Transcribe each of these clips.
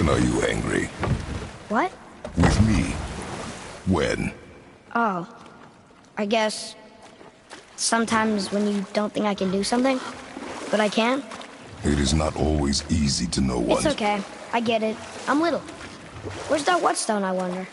When are you angry? What? With me. When? Oh, I guess sometimes when you don't think I can do something, but I can. It is not always easy to know what. It's okay. I get it. I'm little. Where's that whetstone, I wonder?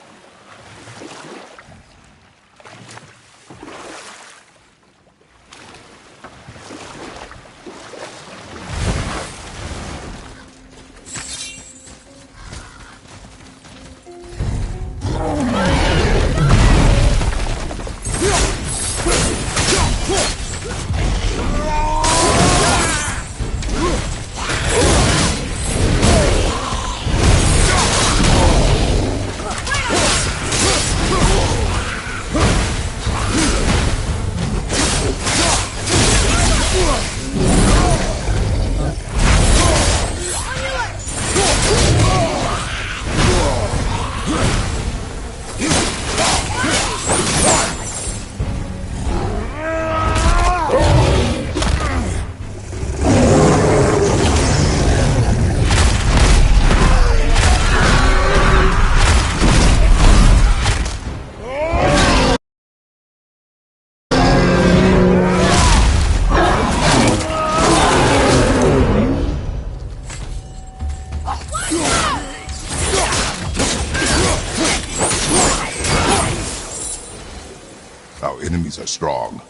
Our enemies are strong.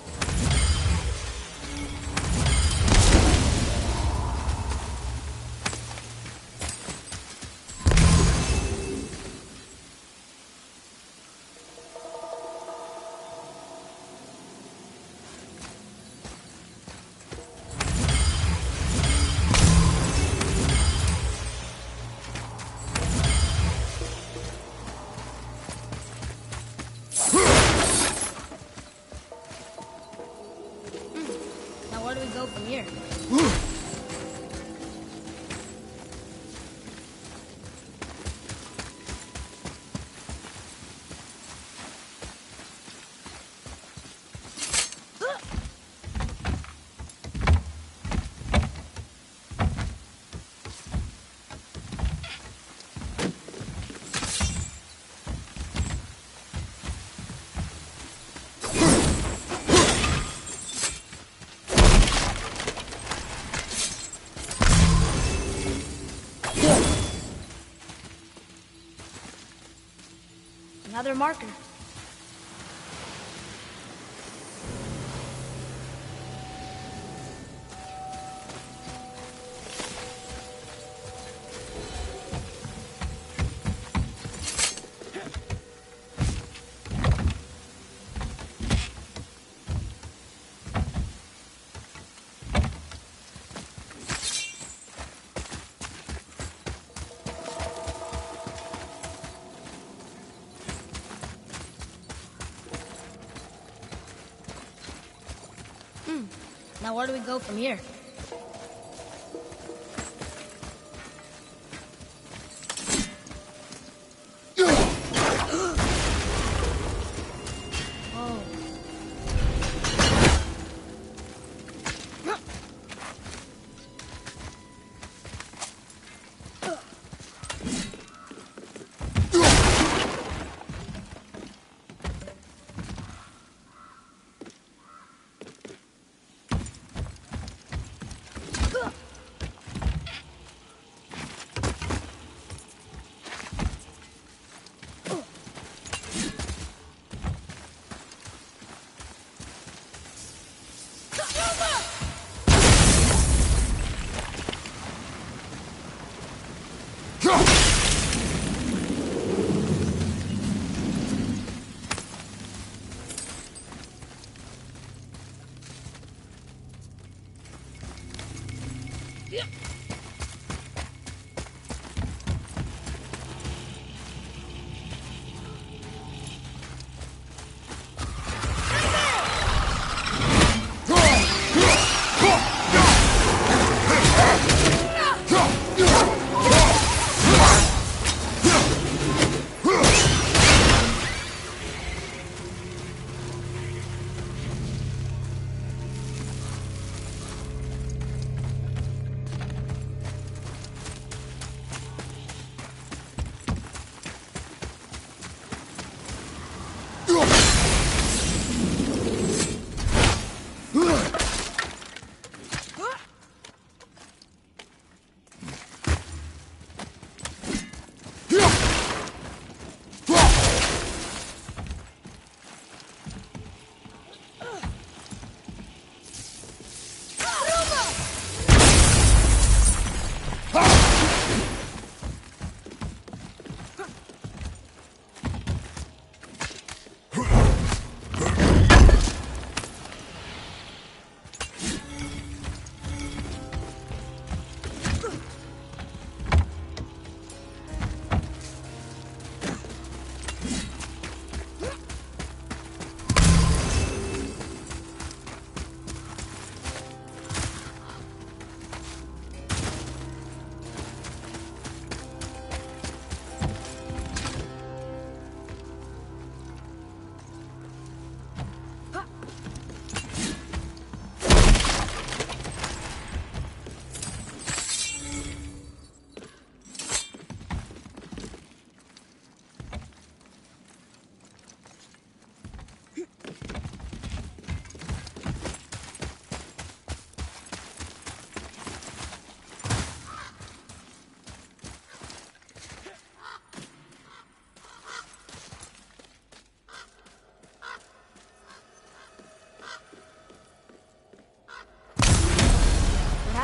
Now where do we go from here? Another marker. Now where do we go from here?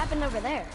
happened over there?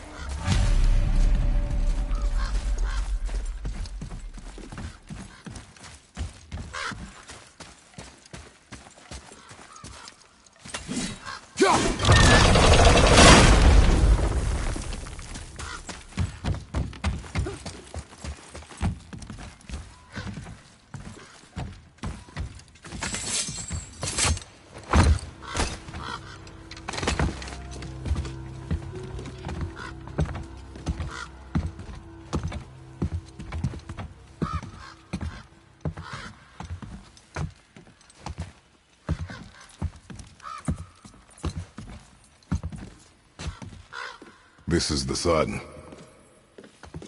This is the sun.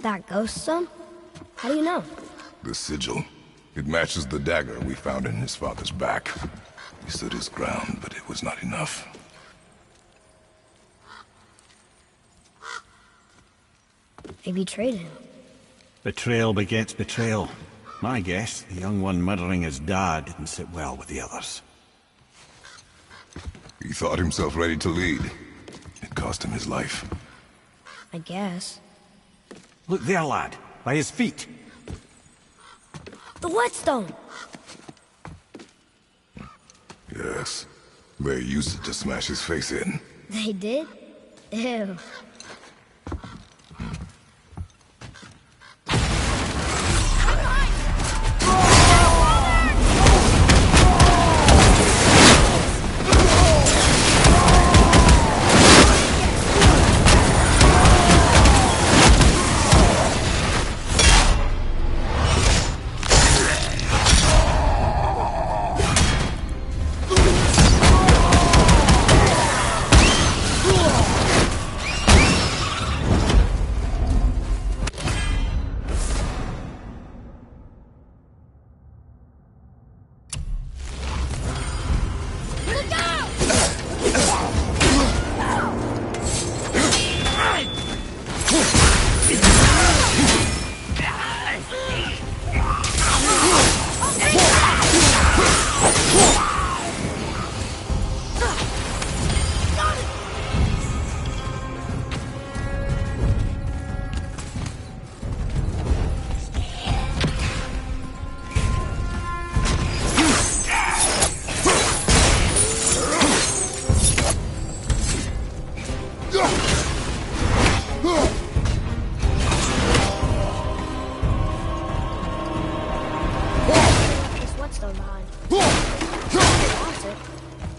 That ghost son? How do you know? The sigil. It matches the dagger we found in his father's back. He stood his ground, but it was not enough. They betrayed him. Betrayal begets betrayal. My guess, the young one murdering his dad didn't sit well with the others. He thought himself ready to lead. It cost him his life. I guess. Look there, lad. By his feet. The whetstone! Yes. They used it to smash his face in. They did? Ew.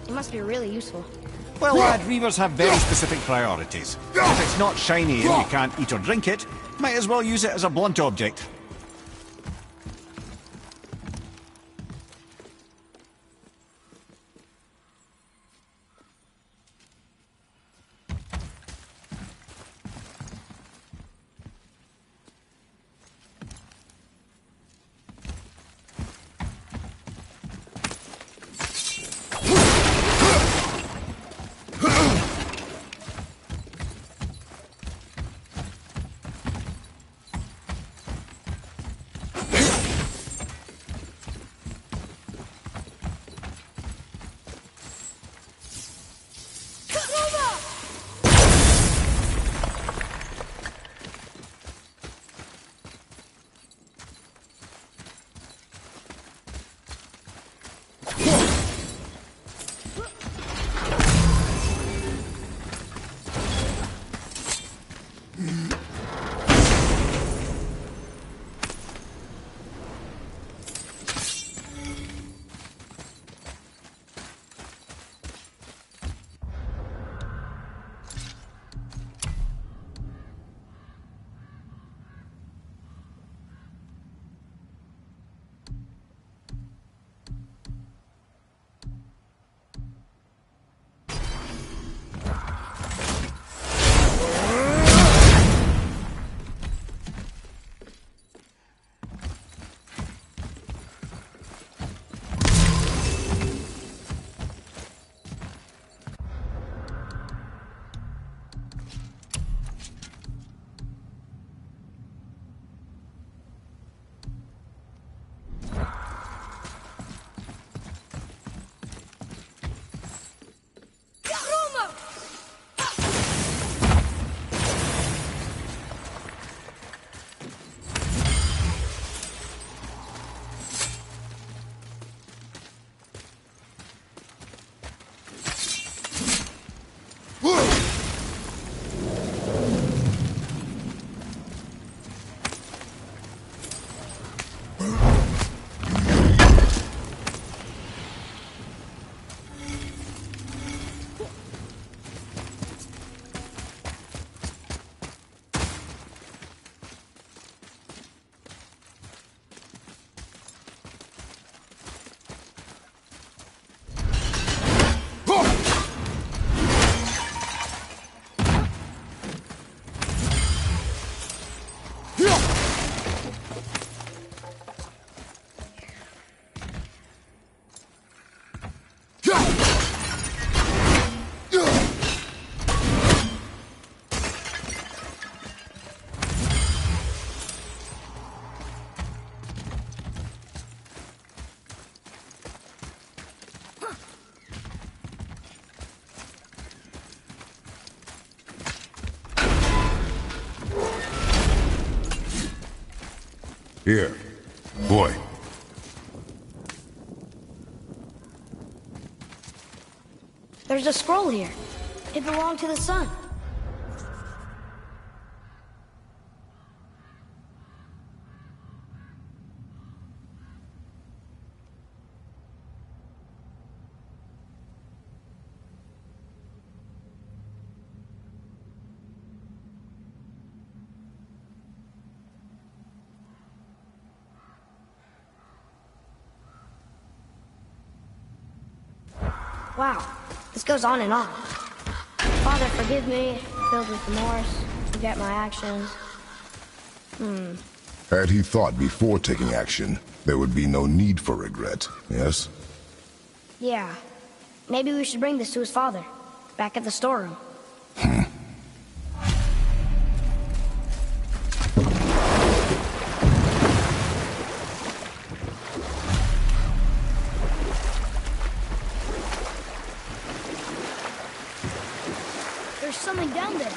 Must be really useful. Well, lad, reavers have very specific priorities. If it's not shiny and you can't eat or drink it, might as well use it as a blunt object. Here. Boy. There's a scroll here. It belonged to the sun. Wow, this goes on and on. Father, forgive me, filled with remorse, forget my actions. Had he thought before taking action, there would be no need for regret, yes? Yeah, maybe we should bring this to his father, back at the storeroom. There's something down there.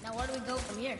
Now where do we go from here?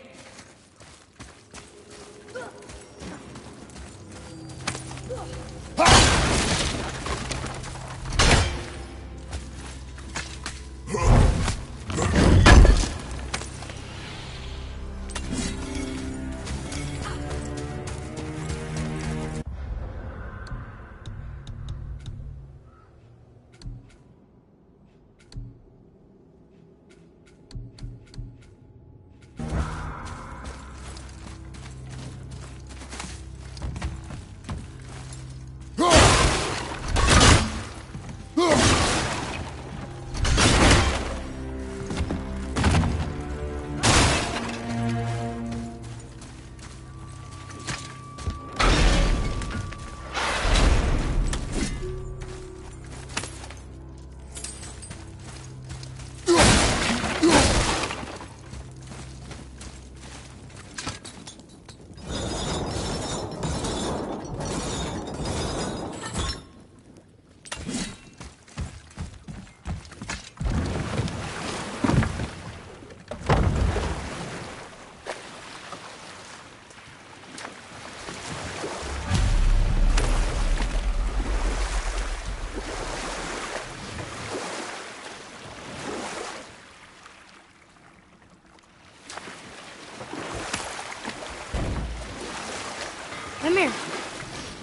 Emir,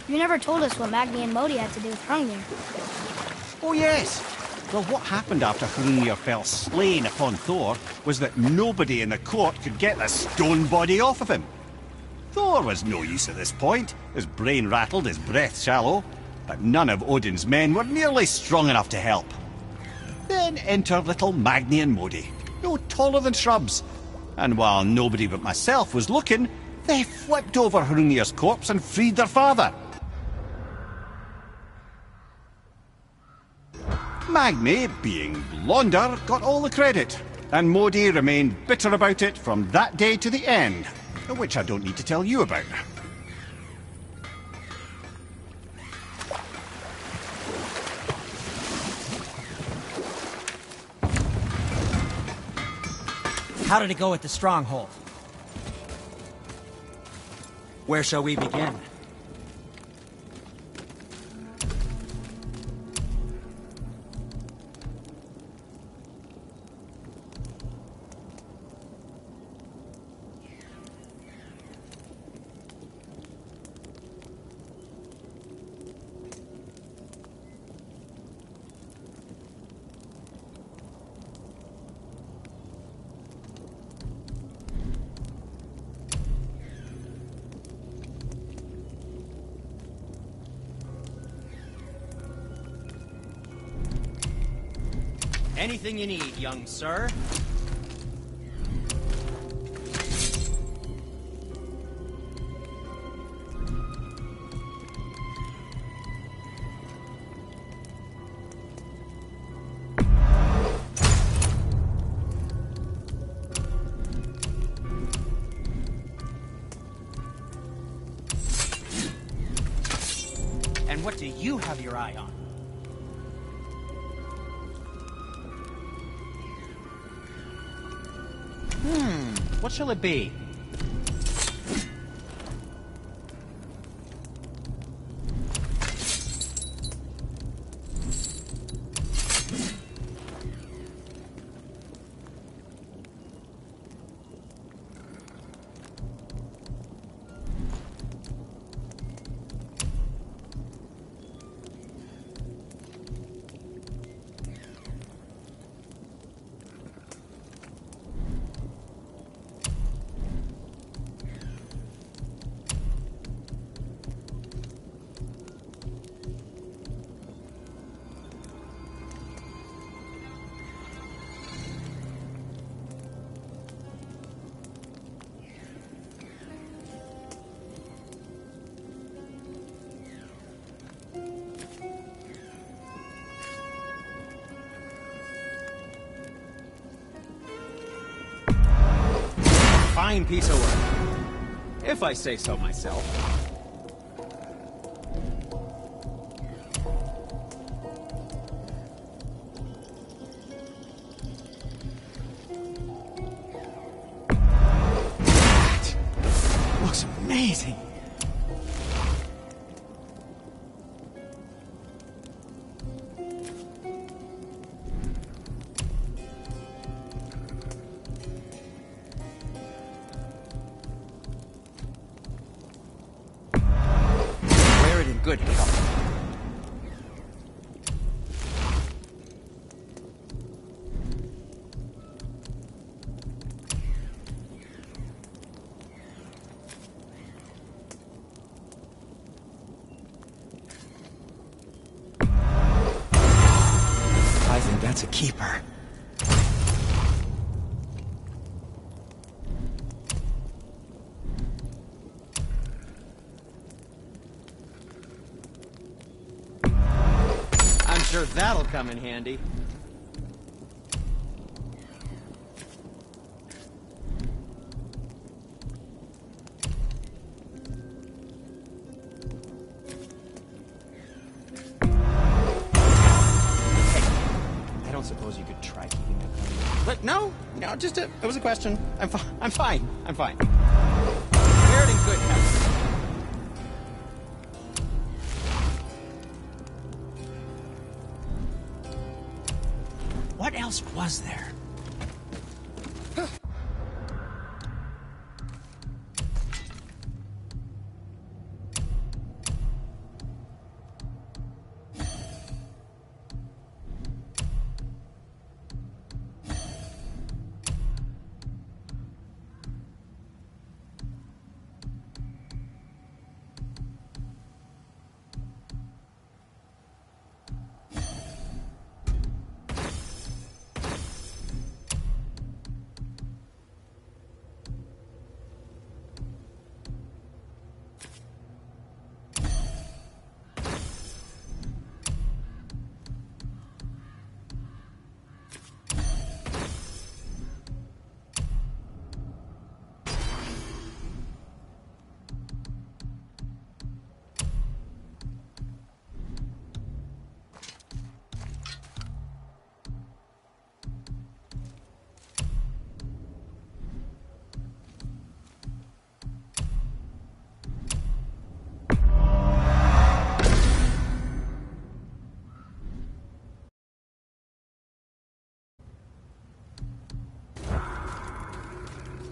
you never told us what Magni and Modi had to do with Hrungnir. Oh yes! Well, what happened after Hrungnir fell slain upon Thor was that nobody in the court could get the stone body off of him. Thor was no use at this point, his brain rattled, his breath shallow, but none of Odin's men were nearly strong enough to help. Then enter little Magni and Modi, no taller than shrubs, and while nobody but myself was looking, they flipped over Hrungnir's corpse and freed their father. Magni, being blonder, got all the credit, and Modi remained bitter about it from that day to the end, which I don't need to tell you about. How did it go at the stronghold? Where shall we begin? Anything you need, young sir. what do you have your eye on? What shall it be? Fine piece of work, if I say so myself. That looks amazing. Good health. I think that's a keeper. Sure, that'll come in handy. Hey, I don't suppose you could try keeping that clean. But no, just it was a question. I'm fine. Wear it in good health. What else was there?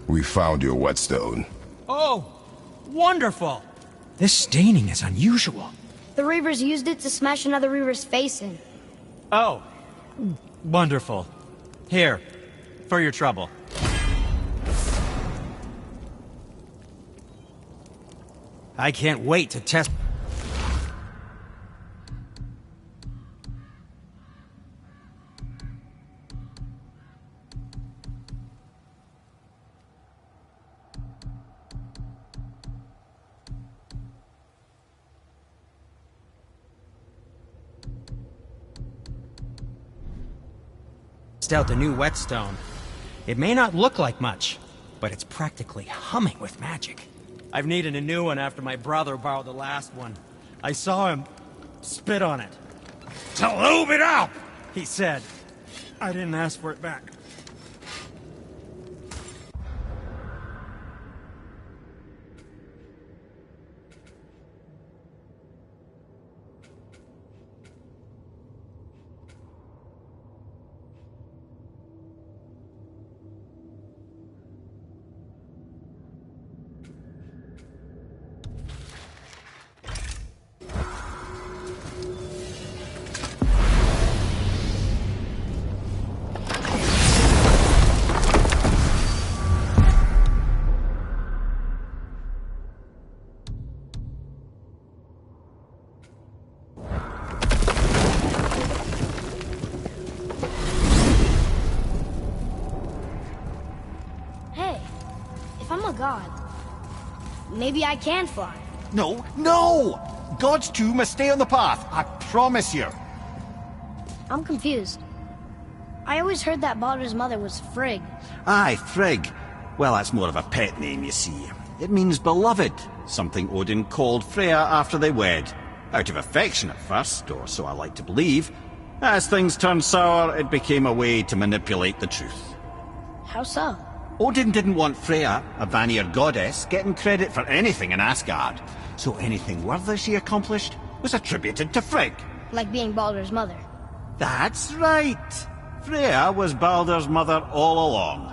We found your whetstone. Oh, wonderful! This staining is unusual. The Reavers used it to smash another Reaver's face in. Oh, wonderful. Here, for your trouble. I can't wait to test... out the new whetstone. It may not look like much, but it's practically humming with magic. I've needed a new one after my brother borrowed the last one. I saw him Spit on it, To lube it up! he said. I didn't ask for it back. Hey, if I'm a god, maybe I can fly. No, no! Gods too must stay on the path, I promise you. I'm confused. I always heard that Baldur's mother was Frigg. Aye, Frigg. Well, that's more of a pet name, you see. It means beloved, something Odin called Freya after they wed. Out of affection at first, or so I like to believe. As things turned sour, it became a way to manipulate the truth. How so? Odin didn't want Freya, a Vanir goddess, getting credit for anything in Asgard. So anything worthy she accomplished was attributed to Frigg. Like being Baldur's mother. That's right. Freya was Baldur's mother all along.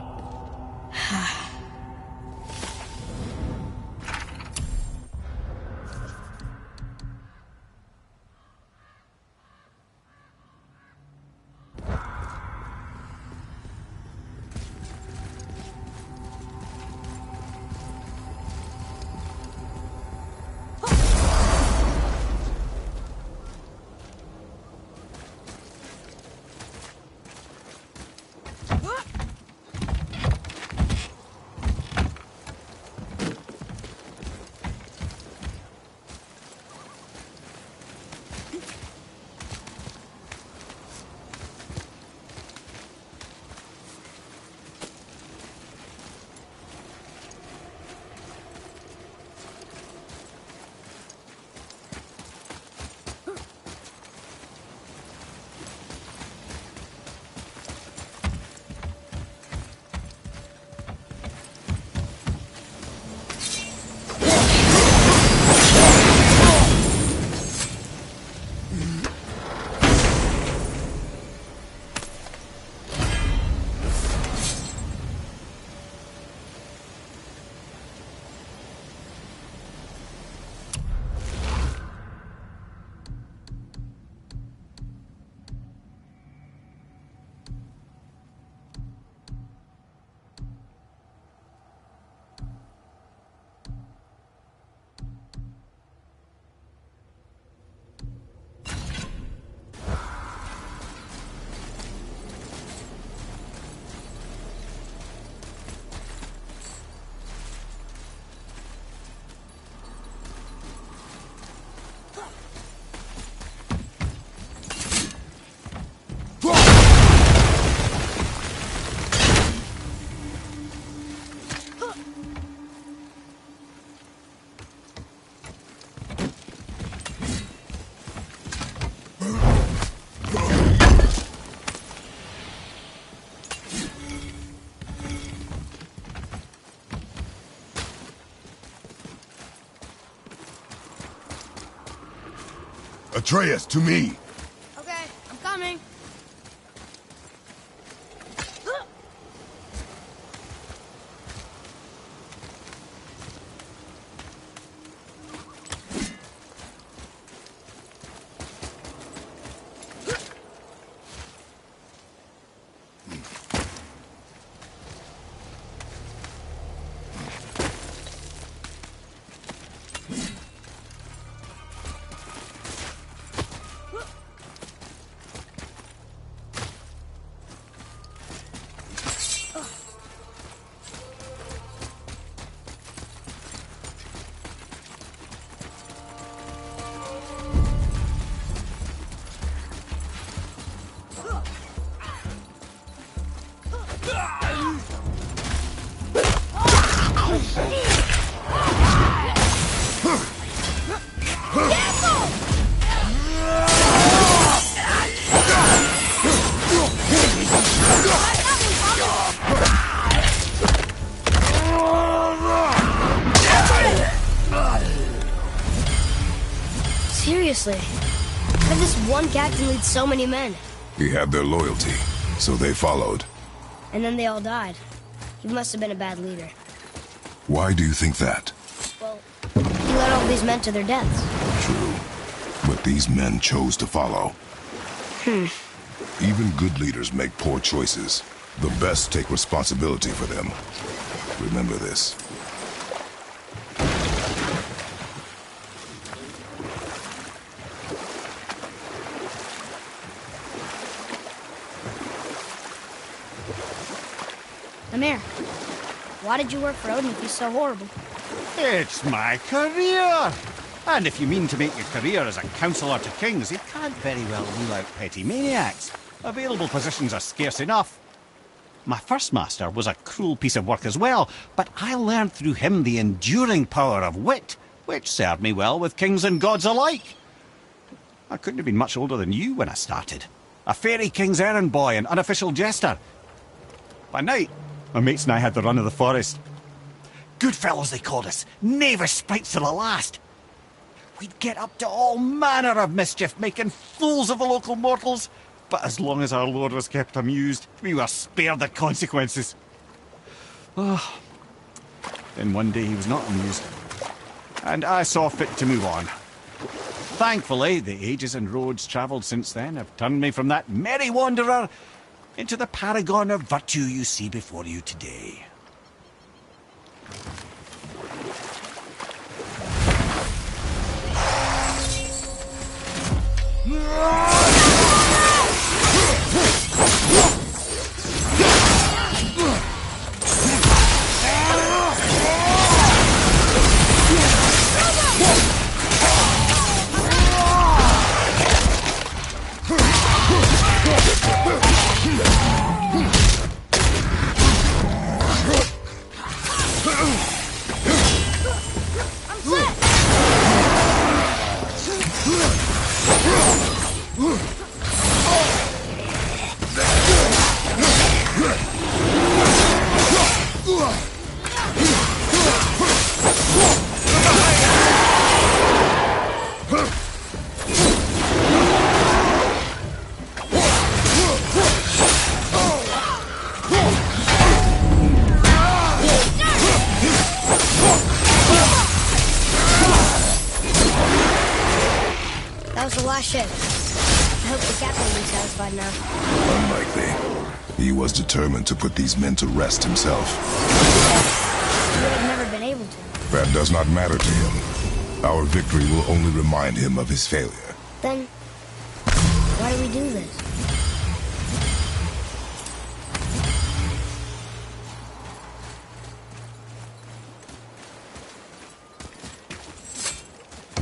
Atreus, to me! Okay, I'm coming. Seriously, how did this one captain lead so many men? He had their loyalty, so they followed. And then they all died. He must have been a bad leader. Why do you think that? Well, he led all these men to their deaths. True. But these men chose to follow. Even good leaders make poor choices. The best take responsibility for them. Remember this. Amir, why did you work for Odin if he's so horrible? It's my career! And if you mean to make your career as a counselor to kings, you can't very well rule out petty maniacs. Available positions are scarce enough. My first master was a cruel piece of work as well, but I learned through him the enduring power of wit, which served me well with kings and gods alike. I couldn't have been much older than you when I started. A fairy king's errand boy and unofficial jester. By night, my mates and I had the run of the forest. Good fellows they called us, knavish sprites to the last. We'd get up to all manner of mischief, making fools of the local mortals. But as long as our lord was kept amused, we were spared the consequences. Oh. Then one day he was not amused, and I saw fit to move on. Thankfully, the ages and roads travelled since then have turned me from that merry wanderer into the paragon of virtue you see before you today. That was the last ship. I hope the captain will be satisfied now. Unlikely. He was determined to put these men to rest himself. He would have never been able to. That does not matter to him. Our victory will only remind him of his failure. Then, why do we do this?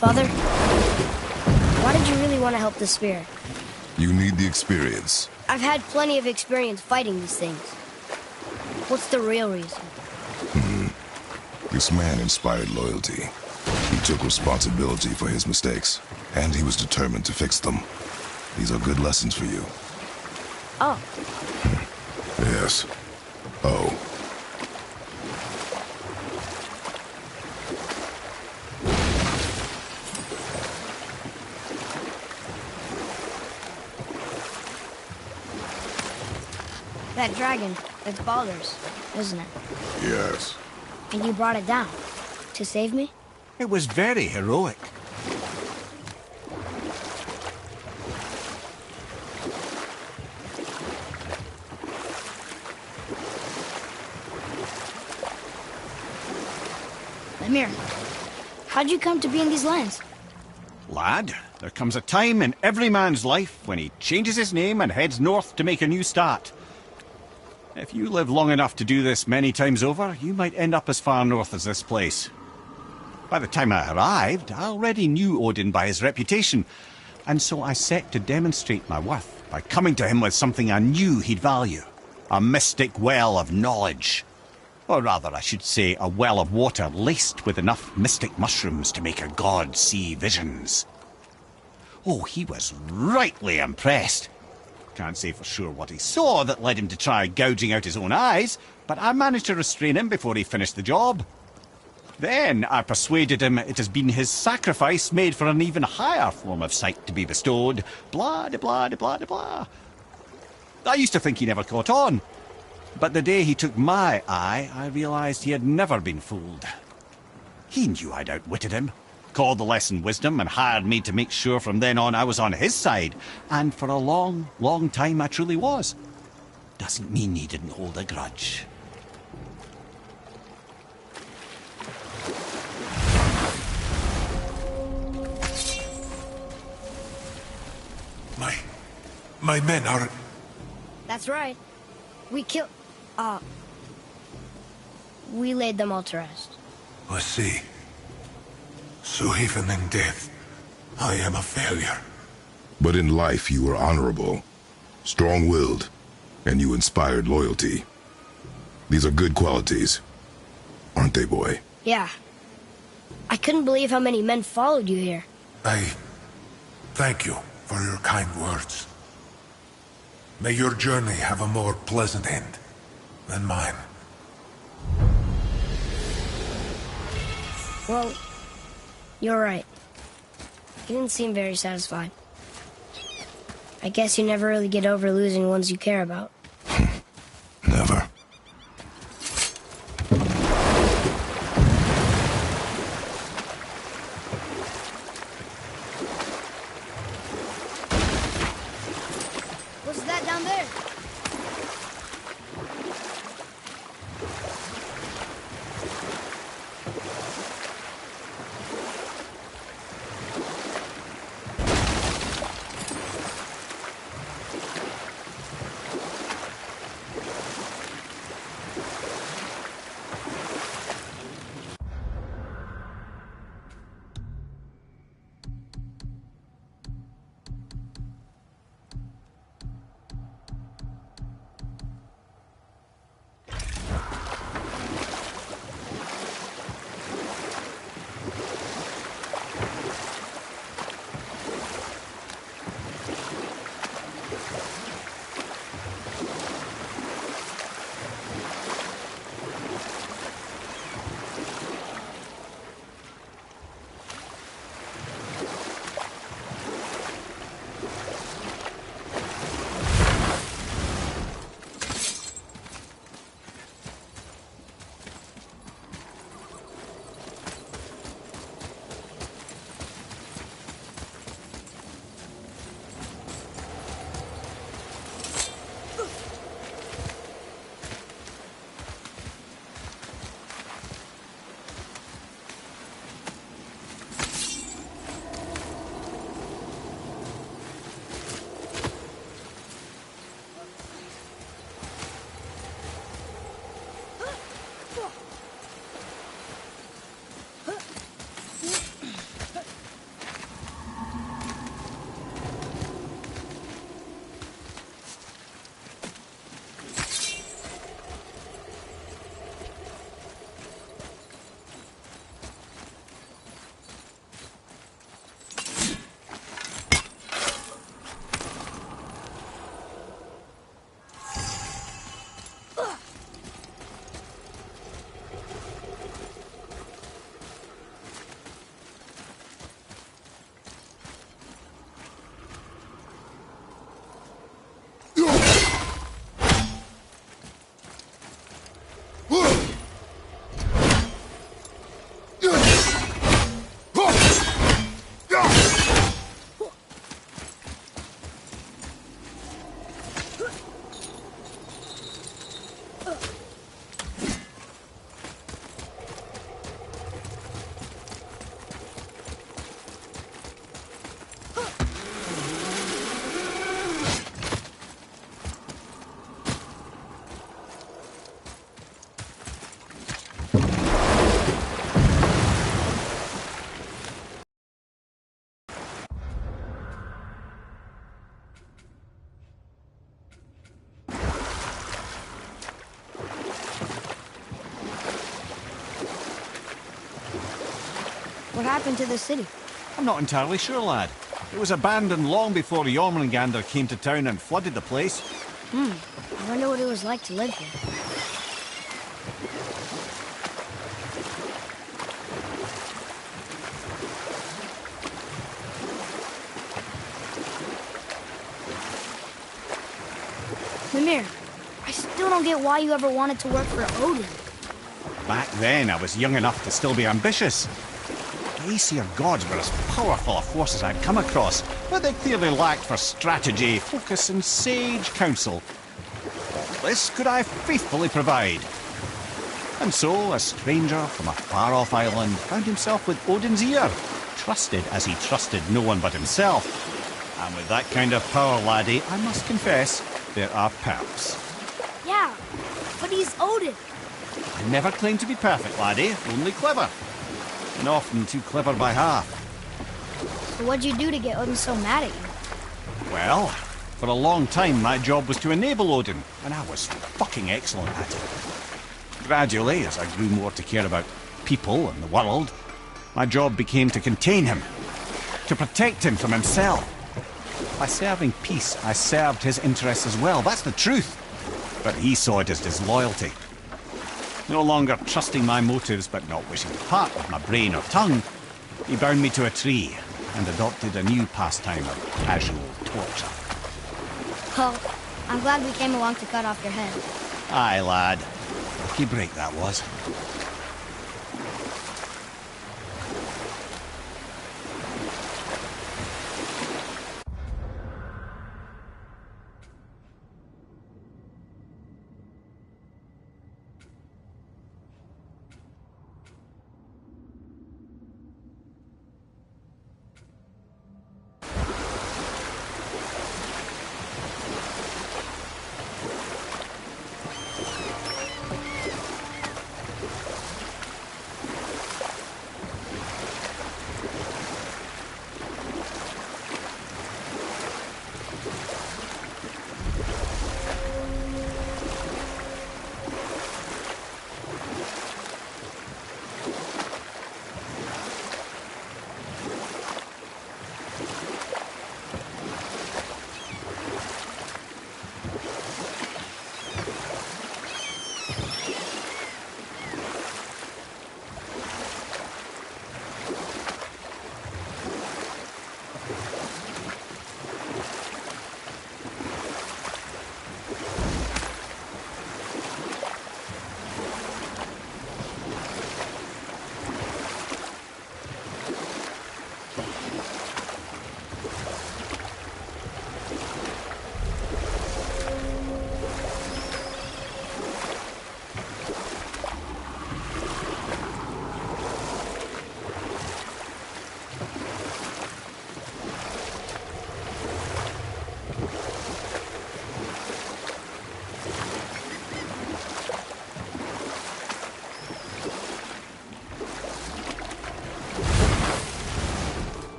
Father, why did you really want to help the Spear? You need the experience. I've had plenty of experience fighting these things. What's the real reason? This man inspired loyalty. He took responsibility for his mistakes, and he was determined to fix them. These are good lessons for you. Oh, Yes. Oh. that dragon, it's Baldur's, isn't it? Yes. And you brought it down to save me? It was very heroic. Ymir, how'd you come to be in these lands? Lad, there comes a time in every man's life when he changes his name and heads north to make a new start. If you live long enough to do this many times over, you might end up as far north as this place. By the time I arrived, I already knew Odin by his reputation, and so I set to demonstrate my worth by coming to him with something I knew he'd value. A mystic well of knowledge. Or rather, I should say, a well of water laced with enough mystic mushrooms to make a god see visions. Oh, he was rightly impressed. Can't say for sure what he saw that led him to try gouging out his own eyes, but I managed to restrain him before he finished the job. Then I persuaded him it has been his sacrifice made for an even higher form of sight to be bestowed. Blah, de blah, de blah, de blah. I used to think he never caught on. But the day he took my eye, I realized he had never been fooled. He knew I'd outwitted him, called the lesson wisdom, and hired me to make sure from then on I was on his side. And for a long, long time I truly was. Doesn't mean he didn't hold a grudge. My men are... That's right. We killed... we laid them all to rest. I see. So even in death, I am a failure. But in life you were honorable, strong-willed, and you inspired loyalty. These are good qualities, aren't they, boy? Yeah. I couldn't believe how many men followed you here. I thank you for your kind words. May your journey have a more pleasant end than mine. Well, you're right. You didn't seem very satisfied. I guess you never really get over losing ones you care about. Never. What's that down there? What happened to the city? I'm not entirely sure, lad. It was abandoned long before Jormungandr came to town and flooded the place. I wonder what it was like to live here. Mimir, I still don't get why you ever wanted to work for Odin. Back then, I was young enough to still be ambitious. The Aesir gods were as powerful a force as I'd come across, but they clearly lacked for strategy, focus, and sage counsel. This could I faithfully provide. And so, a stranger from a far-off island found himself with Odin's ear, trusted as he trusted no one but himself. And with that kind of power, laddie, I must confess, there are perks. Yeah, but he's Odin. I never claimed to be perfect, laddie, only clever. And often too clever by half. So what'd you do to get Odin so mad at you? Well, for a long time my job was to enable Odin, and I was fucking excellent at it. Gradually, as I grew more to care about people and the world, my job became to contain him, to protect him from himself. By serving peace, I served his interests as well, that's the truth. But he saw it as disloyalty. No longer trusting my motives, but not wishing to part with my brain or tongue, he bound me to a tree and adopted a new pastime of casual torture. Well, I'm glad we came along to cut off your head. Aye, lad. Lucky break that was.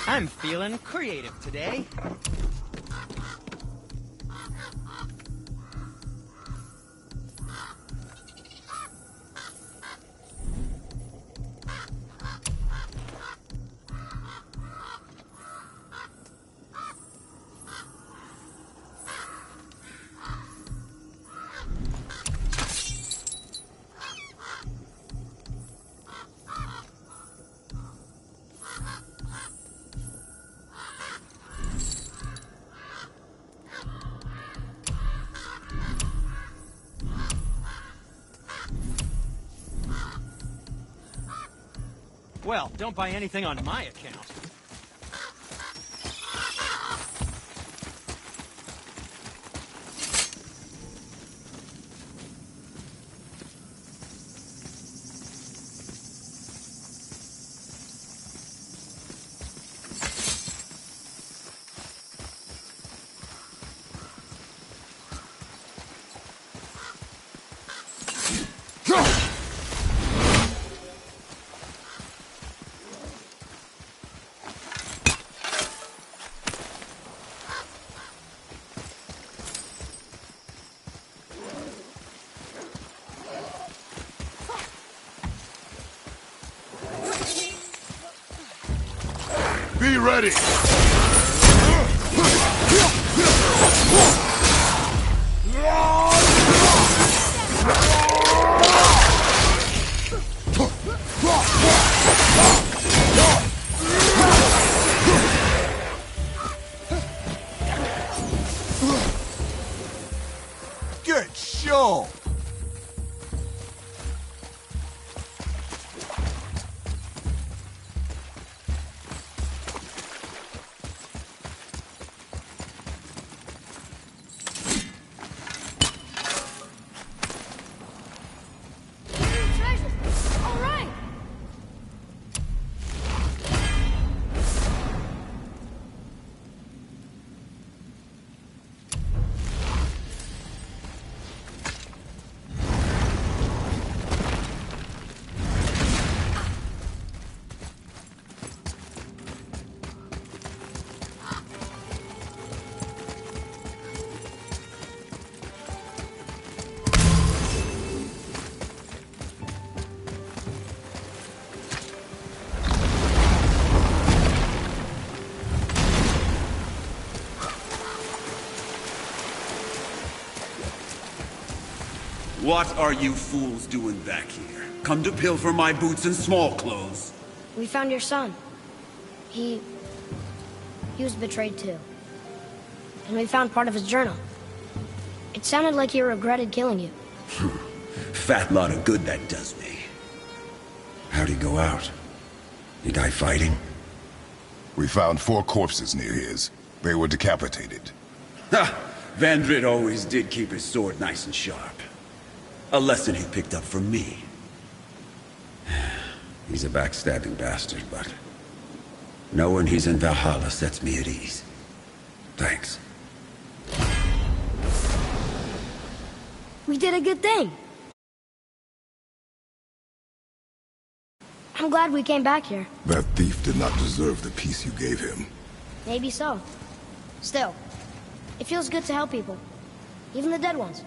I'm feeling creative today. Well, don't buy anything on my account. Be ready! Good show! Treasure! All right! What are you fools doing back here? Come to pilfer my boots and small clothes? We found your son. He was betrayed too. And we found part of his journal. It sounded like he regretted killing you. Fat lot of good that does me. How'd he go out? He die fighting? We found 4 corpses near his. They were decapitated. Ha! Vandrid always did keep his sword nice and sharp. A lesson he picked up from me. He's a backstabbing bastard, but knowing he's in Valhalla sets me at ease. Thanks. We did a good thing. I'm glad we came back here. That thief did not deserve the peace you gave him. Maybe so. Still, it feels good to help people. Even the dead ones.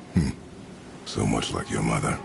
So much like your mother.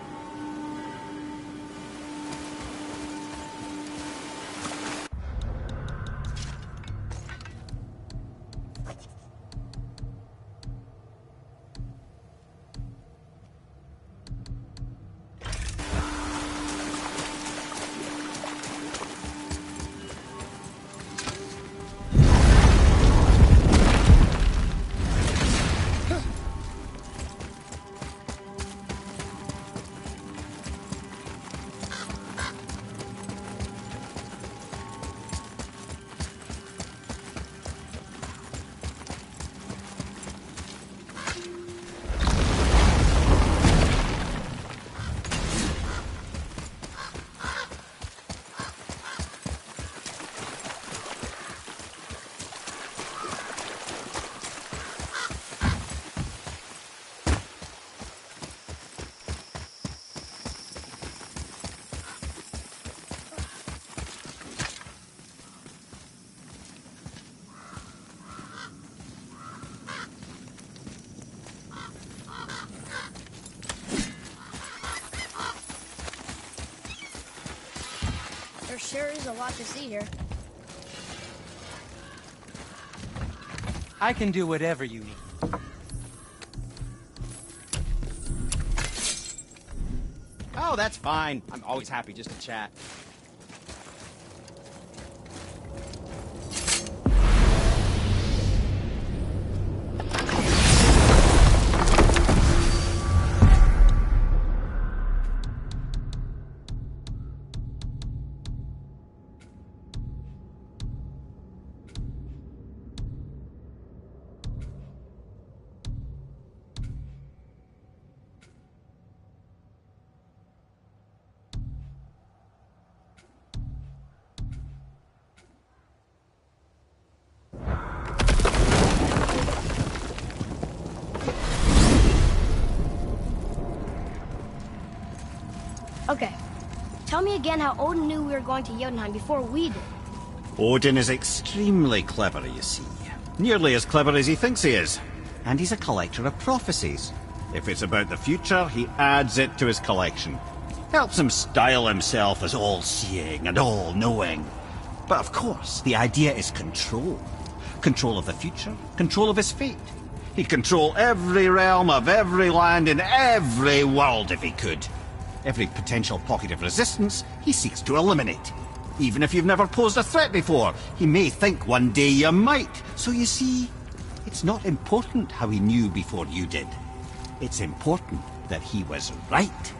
There sure is a lot to see here. I can do whatever you need. Oh, that's fine. I'm always happy just to chat. Okay. Tell me again how Odin knew we were going to Jotunheim before we did. Odin is extremely clever, you see. Nearly as clever as he thinks he is. And he's a collector of prophecies. If it's about the future, he adds it to his collection. Helps him style himself as all-seeing and all-knowing. But of course, the idea is control. Control of the future, control of his fate. He'd control every realm of every land in every world if he could. Every potential pocket of resistance he seeks to eliminate. Even if you've never posed a threat before, he may think one day you might. So you see, it's not important how he knew before you did. It's important that he was right.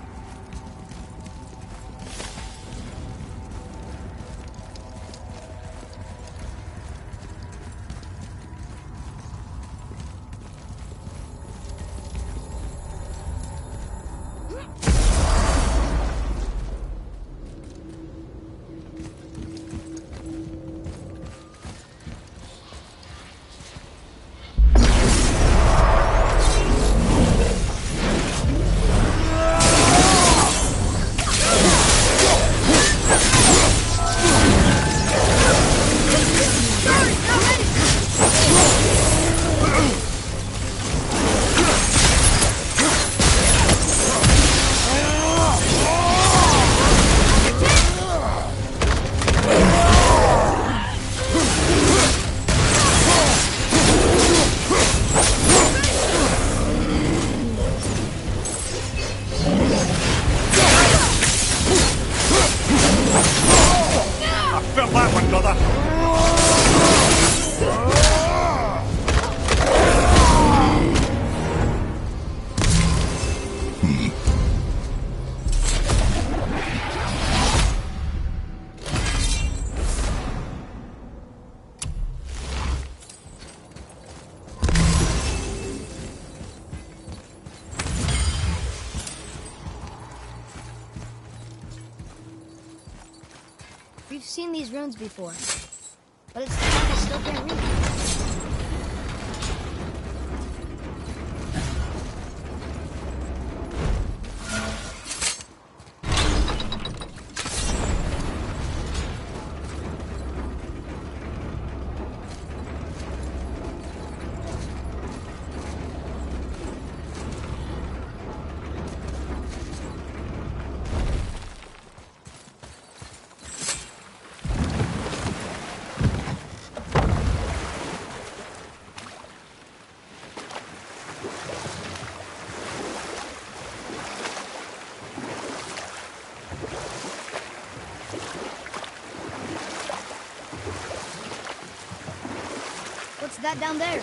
We've seen these runes before, but it's like I still can't read. What's that down there?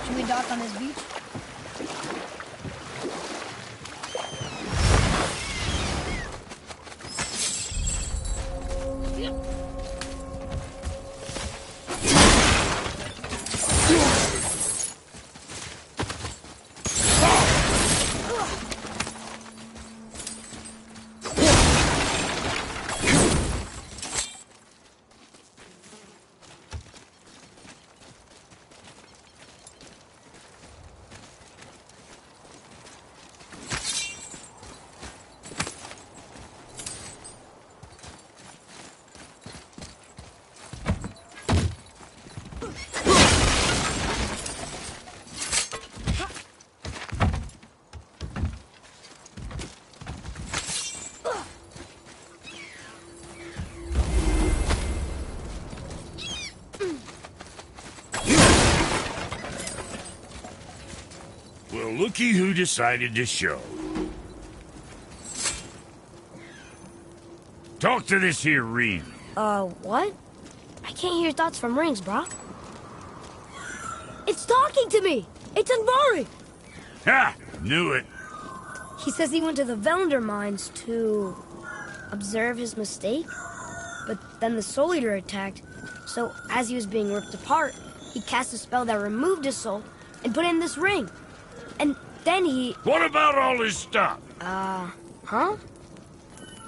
Should we dock on this beach? Well, looky who decided to show. Talk to this here Rean. What? I can't hear thoughts from rings, bro. It's talking to me! It's Andvari! Ha! Knew it. He says he went to the Velander mines to observe his mistake, but then the Soul Eater attacked, So, as he was being ripped apart, he cast a spell that removed his soul and put it in this ring. And then he... What about all his stuff? Huh?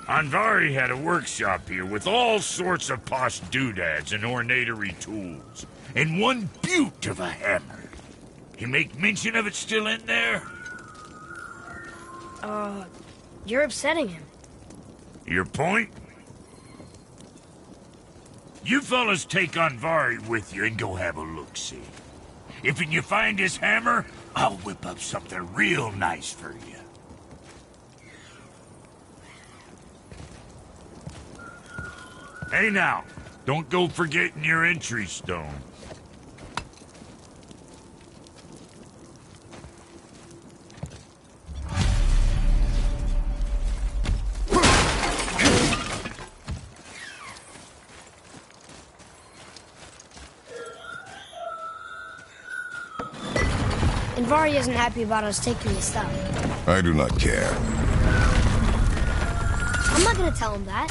Andvari had a workshop here with all sorts of posh doodads and ornatory tools. And one beaut of a hammer. You make mention of it still in there? You're upsetting him. Your point? You fellas take Andvari with you and go have a look-see. If you find his hammer, I'll whip up something real nice for you. Hey now, don't go forgetting your entry stone. Andvari isn't happy about us taking his stuff. I do not care. I'm not gonna tell him that.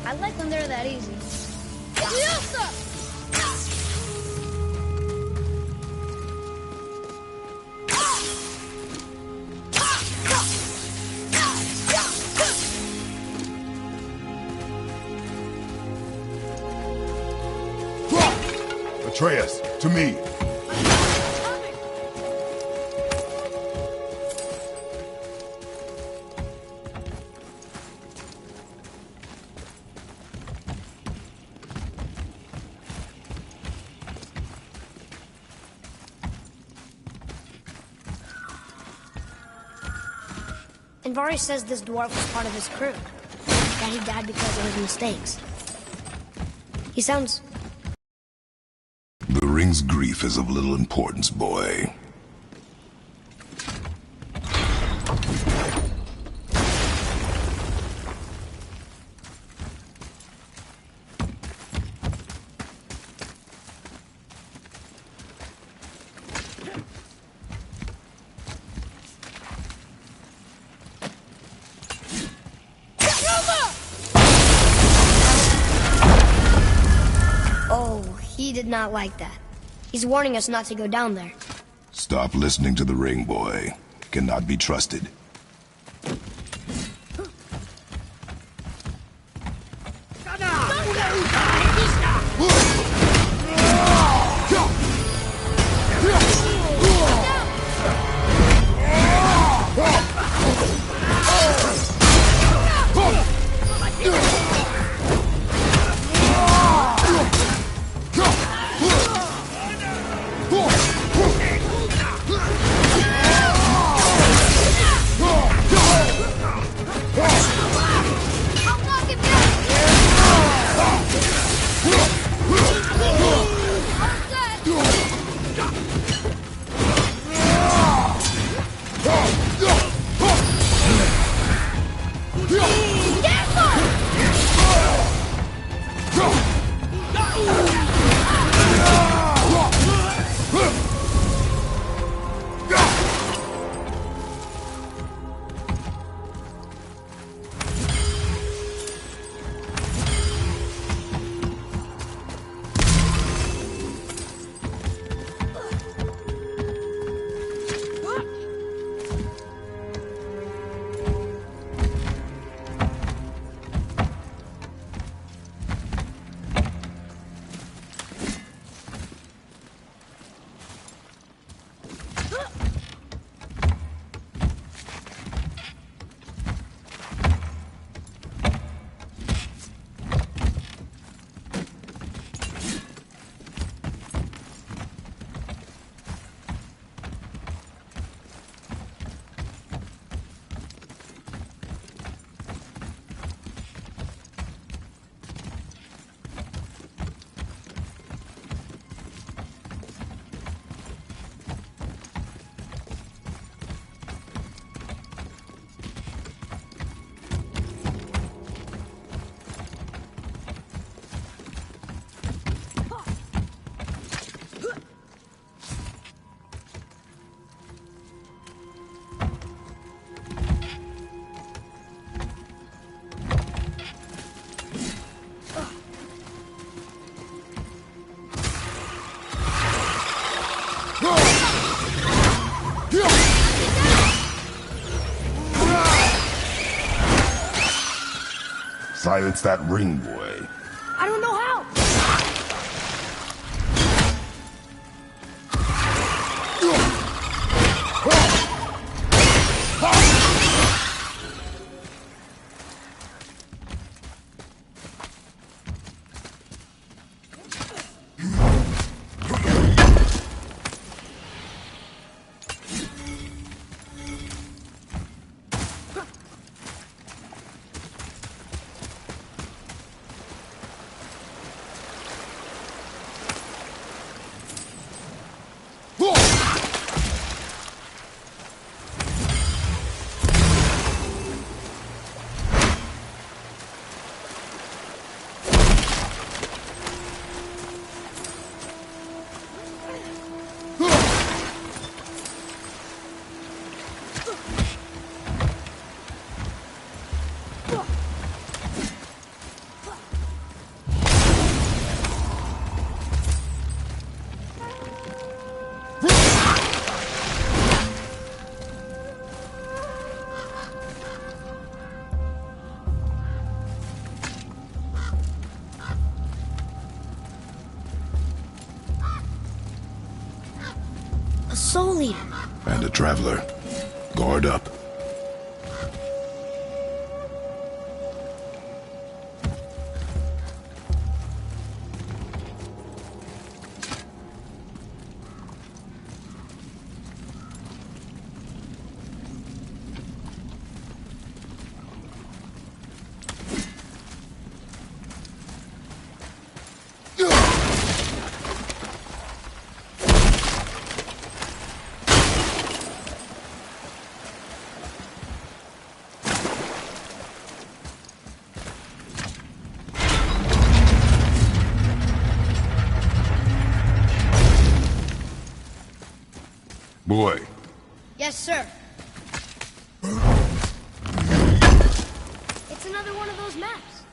I like when they're that easy. Atreus, to me. Andvari says this dwarf was part of his crew. That he died because of his mistakes. He sounds... The ring's grief is of little importance, boy. He did not like that. He's warning us not to go down there. Stop listening to the ring, boy. Cannot be trusted. silence that ring boy? I don't know how. Soul Eater. And a traveler. Guard up. Boy. Yes, sir. It's another one of those maps.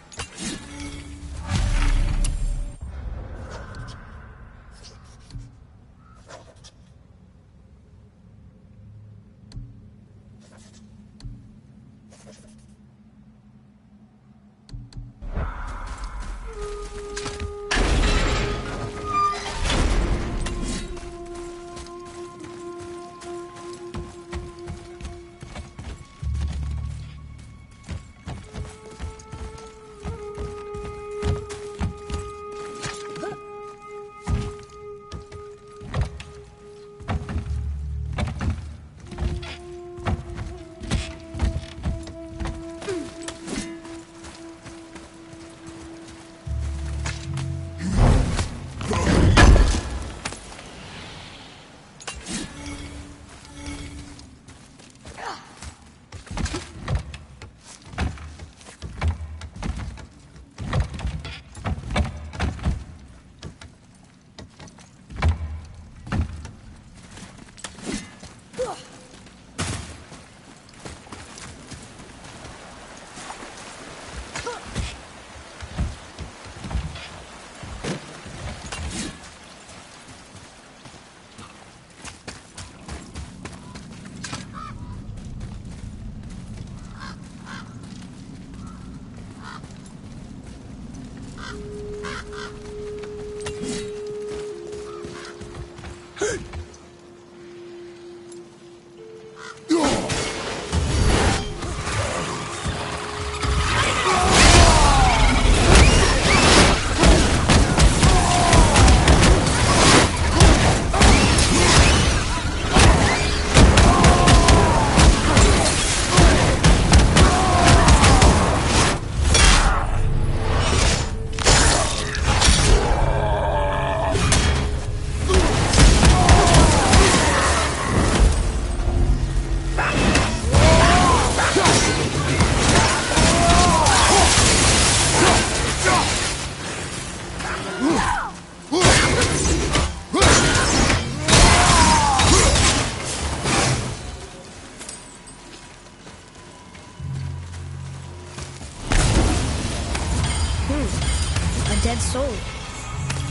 A dead soul.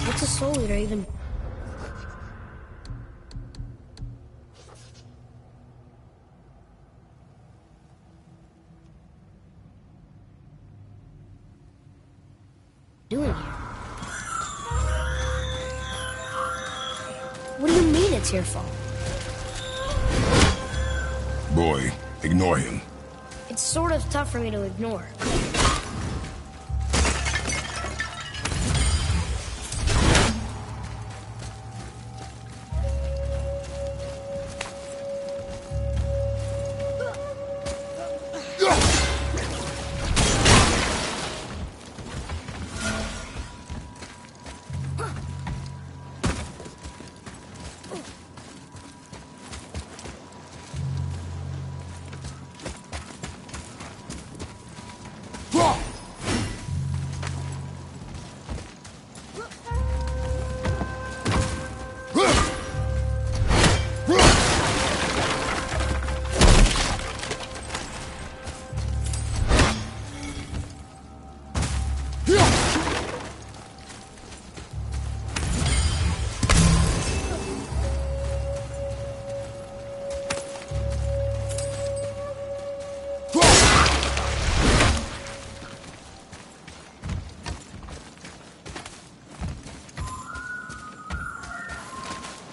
What's a soul eater even? doing here? What do you mean it's your fault? Boy, ignore him. It's sort of tough for me to ignore.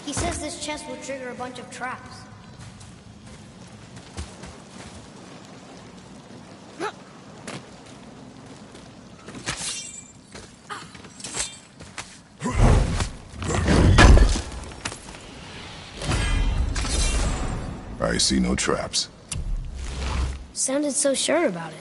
He says this chest will trigger a bunch of traps. I see no traps. Sounded so sure about it.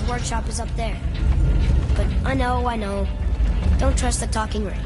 Workshop is up there. But I know. Don't trust the talking ring.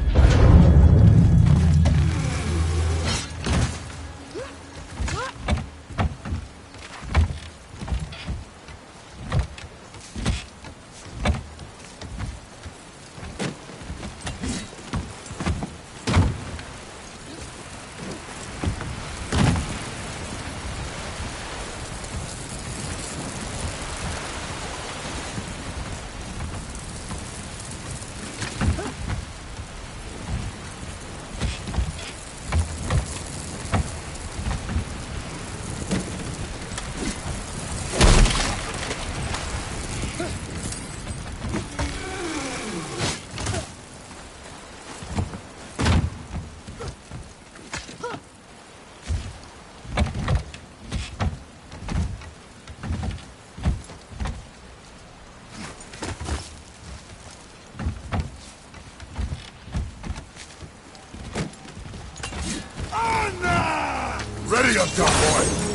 Ready up top, boy!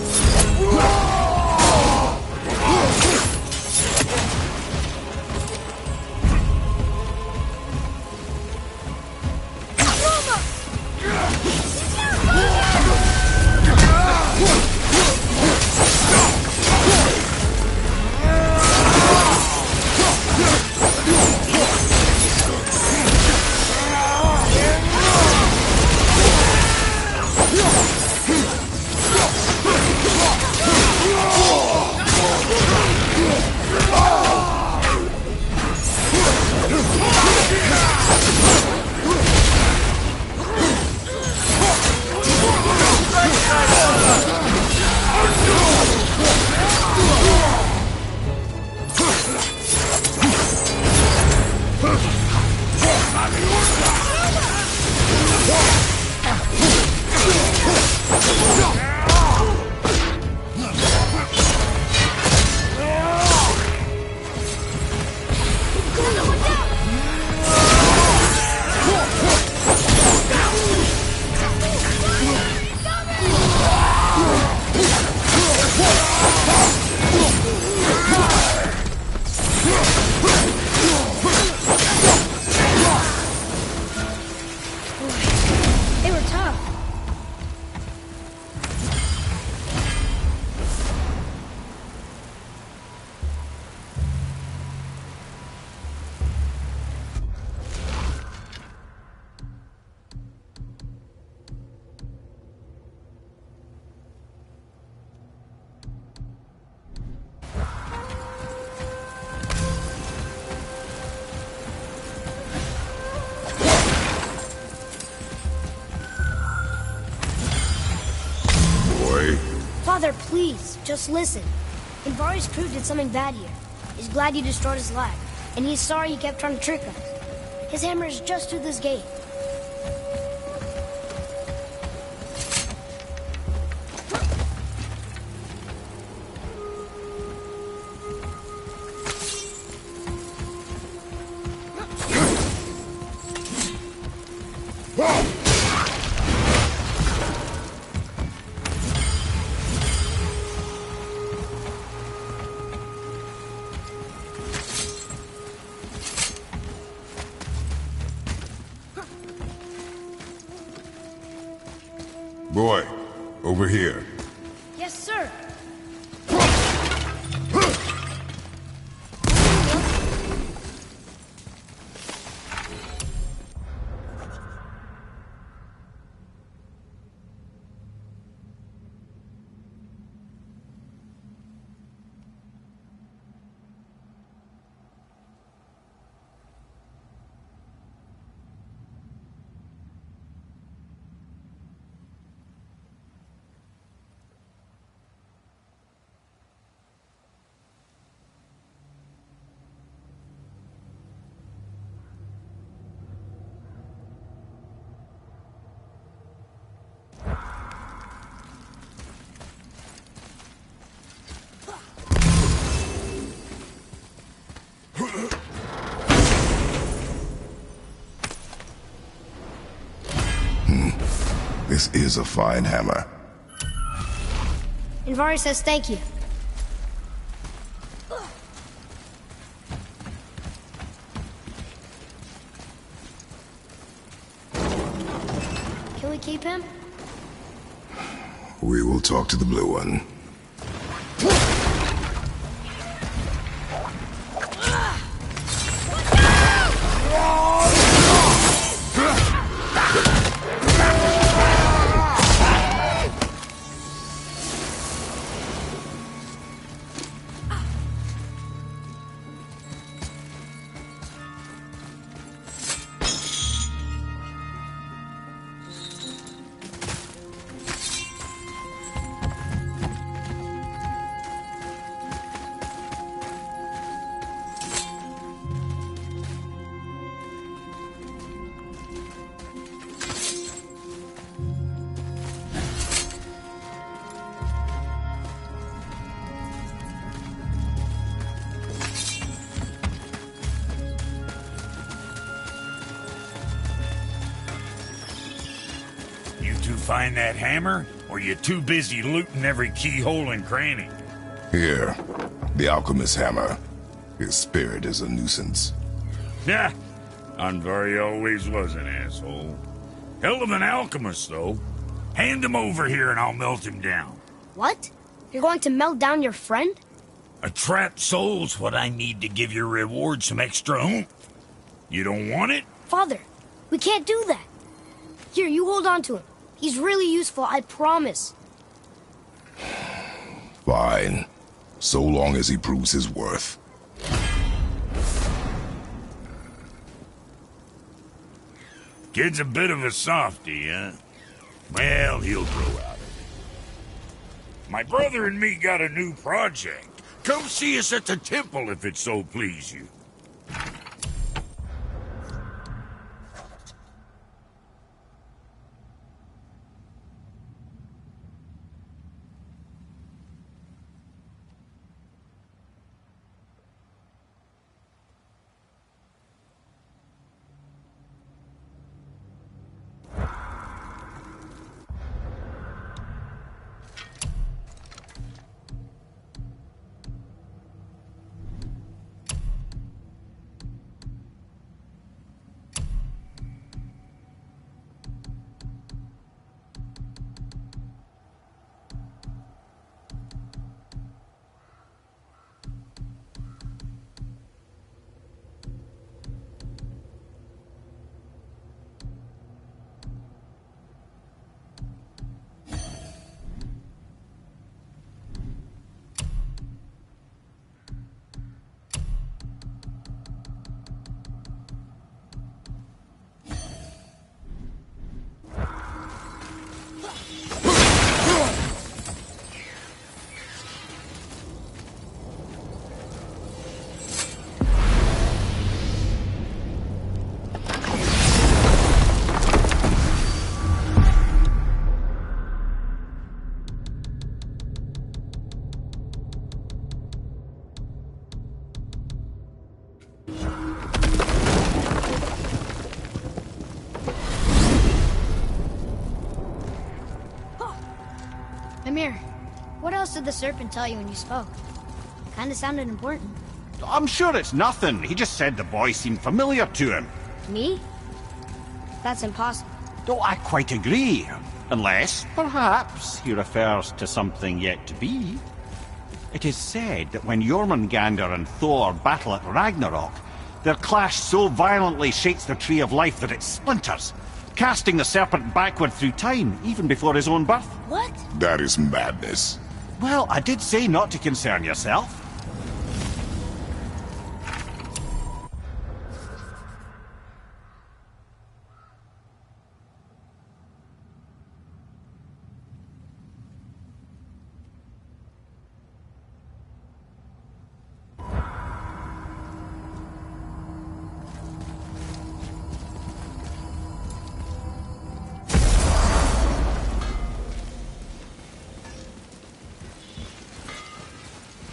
Father, please, just listen. Invari crew did something bad here. He's glad you destroyed his lab, and he's sorry you kept trying to trick us. His hammer is just through this gate. Boy, over here. Yes, sir. This is a fine hammer. Invari says thank you. Can we keep him? We will talk to the blue one. Find that hammer, or you too busy looting every keyhole and cranny? Here, the alchemist's hammer. His spirit is a nuisance. Yeah, Andvari always was an asshole. Hell of an alchemist, though. Hand him over here and I'll melt him down. What? You're going to melt down your friend? A trapped soul's what I need to give your reward some extra oomph. You don't want it? Father, we can't do that. Here, you hold on to him. He's really useful, I promise. Fine. So long as he proves his worth. Kid's a bit of a softy, huh? Well, he'll grow out of it. My brother and me got a new project. Come see us at the temple if it so please you. Mimir, what else did the serpent tell you when you spoke? Kinda sounded important. I'm sure it's nothing. He just said the boy seemed familiar to him. Me? That's impossible. Oh, I quite agree. Unless, perhaps, he refers to something yet to be. It is said that when Jormungandr and Thor battle at Ragnarok, their clash so violently shakes the Tree of Life that it splinters, casting the serpent backward through time, even before his own birth. What? That is madness. Well, I did say not to concern yourself.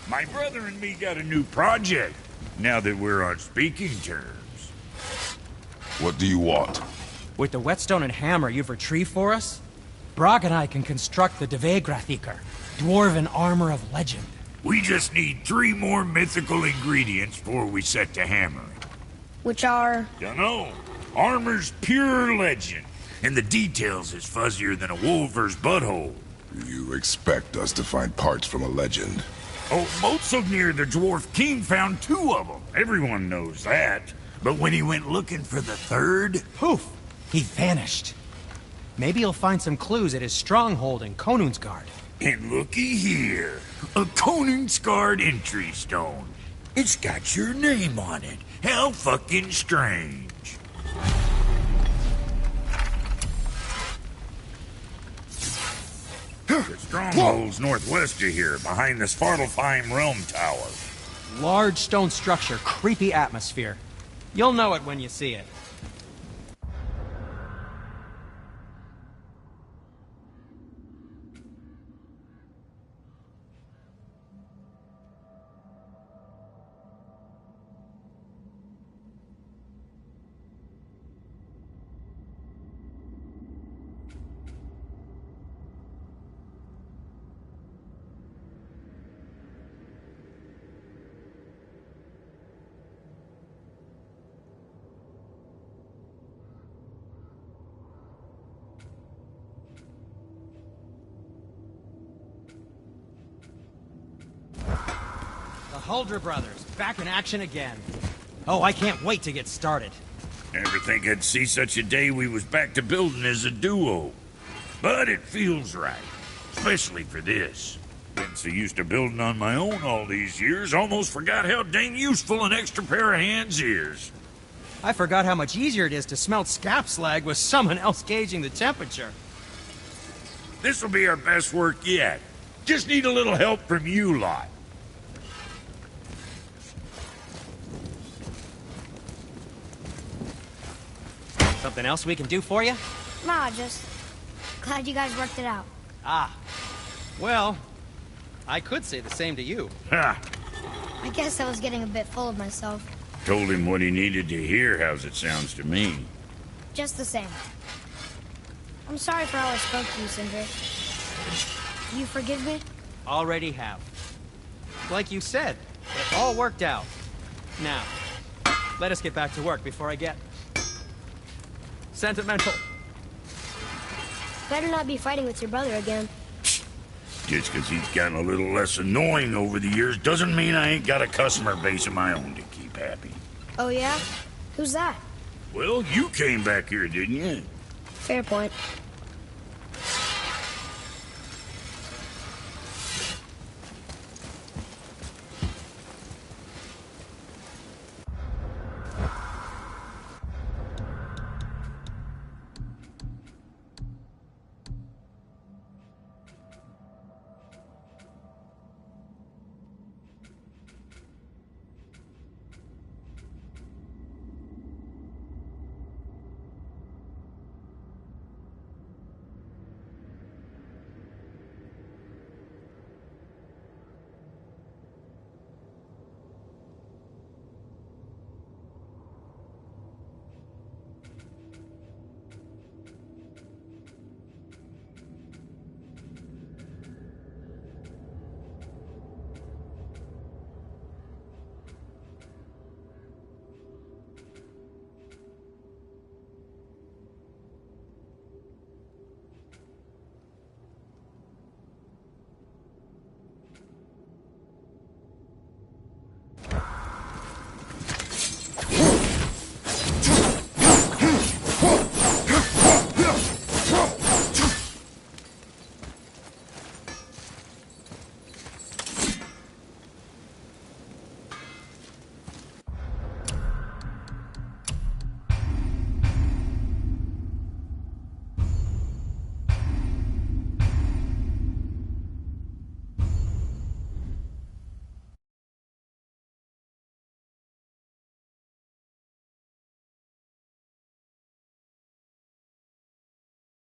My brother and me got a new project, now that we're on speaking terms. What do you want? With the whetstone and hammer you've retrieved for us, Brok and I can construct the Dvegrathikr, dwarven armor of legend. We just need 3 more mythical ingredients before we set to hammer. Which are... Dunno. Armor's pure legend, and the details is fuzzier than a wolver's butthole. You expect us to find parts from a legend? Oh, Motsognir the Dwarf King found 2 of them. Everyone knows that. But when he went looking for the 3rd... Poof! He vanished. Maybe he'll find some clues at his stronghold in Konungsgard. And looky here. A Konungsgard entry stone. It's got your name on it. How fucking strange. The stronghold's northwest of here, behind the Svartalfheim Realm Tower. Large stone structure, creepy atmosphere. You'll know it when you see it. The Huldra brothers, back in action again. Oh, I can't wait to get started. Never think I'd see such a day we was back to building as a duo. But it feels right, especially for this. Been so used to building on my own all these years, almost forgot how dang useful an extra pair of hands is. I forgot how much easier it is to smelt scap slag with someone else gauging the temperature. This'll be our best work yet. Just need a little help from you lot. Something else we can do for you? Nah, just... glad you guys worked it out. Ah. Well, I could say the same to you. Ha! I guess I was getting a bit full of myself. Told him what he needed to hear, how's it sounds to me. Just the same. I'm sorry for how I spoke to you, Sindri. You forgive me? Already have. Like you said, it all worked out. Now, let us get back to work before I get... sentimental. Better not be fighting with your brother again. Just because he's gotten a little less annoying over the years doesn't mean I ain't got a customer base of my own to keep happy. Oh yeah? Who's that? Well, you came back here, didn't you? Fair point.